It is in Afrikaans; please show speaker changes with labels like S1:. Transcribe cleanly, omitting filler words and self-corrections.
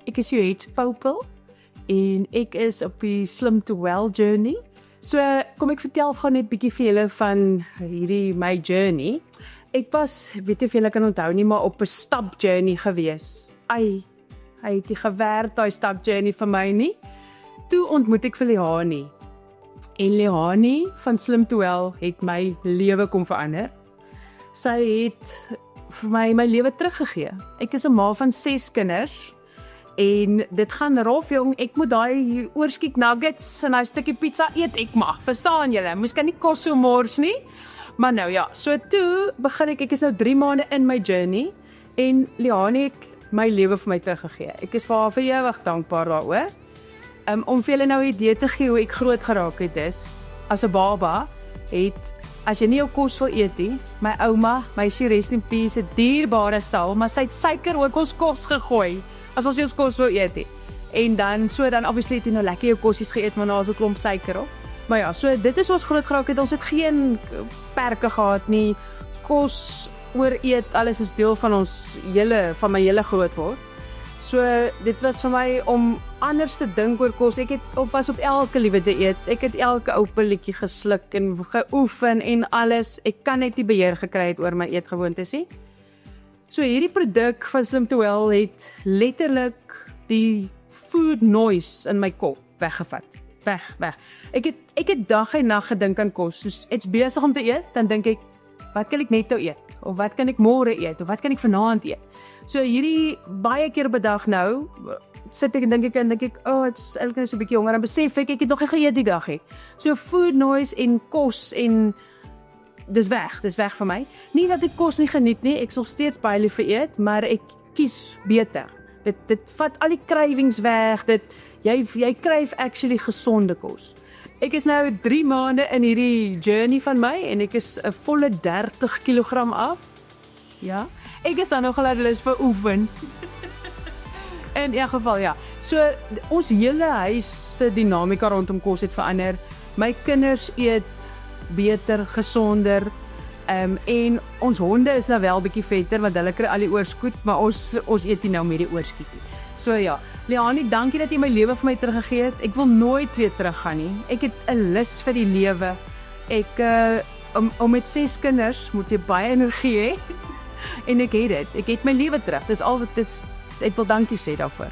S1: Ek is Joet Poupel en ek is op die Slim to Well journey. So kom ek vertel gou net bietjie vir julle van hierdie my journey. Ek was, weet nie of julle kan onthou nie, maar op 'n stap journey gewees. Hy het nie gewerk daai stap journey vir my nie. Toe ontmoet ek vir Lehani. En Lehani van Slim to Well het my lewe kom verander. Sy het vir my lewe teruggegee. Ek is 'n ma van 6 kinders en dit gaan rof jong, ek moet daai oorskiet nuggets en daai stukkie pizza eet ek mag. Verstaan julle? Moes kan nie kos so mors nie. Maar nou ja, so toe begin ek is nou 3 maande in my journey en Lehani het my lewe vir my teruggegee. Ek is vir haar vir ewig dankbaar daaroor. Om vir julle nou 'n idee te gee hoe ek groot geraak het is, as 'n baba as jy nie jou kos wil eet nie, my ouma, my rest in peace, 'n dierbare sal, maar sy het suiker ook ons kos gegooi, as ons nie ons kos wil eet nie. En dan obviously het jy nou lekker jou kosies geëet, maar nou is 'n klomp suiker op. Maar ja, so dit is ons groot geraak het, ons het geen perke gehad nie, kos ooreet, alles is deel van van my hele groot word. So dit was vir my om anders te dink oor kos. Ek het was op elke liewe dieet. Ek het elke ou pilletjie gesluk en geoefen en alles. Ek kan net nie beheer gekry het oor my eetgewoontes nie. So hierdie produk van Slim to Well het letterlik die food noise in my kop weggevat. Weg. Ek het dag en nag gedink aan kos. Soos ek's besig om te eet, dan dink ek, wat kan ek net nou eet? Of wat kan ek môre eet? Of wat kan ek vanaand eet? So hierdie baie keer op 'n dag nou, sit ek en dink ek, dit's eintlik so 'n bietjie honger en besef ek het nog nie geëet die dag nie. So food noise en kos en dis weg vir my. Nie dat ek kos nie geniet nie, ek sal steeds baie lief vir eet, maar ek kies beter. Dit vat al die cravings weg, jy kryf actually gesonde kos. Ek is nou 3 maande in hierdie journey van my en ek is 'n volle 30 kg af. Ja. Ek is dan nog lus vir oefen. In elk geval, ja. So, ons hele huis se dinamika rondom kos het verander. My kinders eet beter, gesonder. En ons honde is nou wel bietjie vetter, want hulle kry al die oorskoet, maar ons eet nie nou meer die oorskiet nie. So ja, Lehani, dankie dat jy my lewe vir my teruggegee het. Ek wil nooit weer teruggaan nie. Ek het 'n lus vir die lewe. Om met 6 kinders moet jy baie energie hê. En ek het dit. Ek het my lewe terug. Dis al wat ek wil dankie sê daarvoor.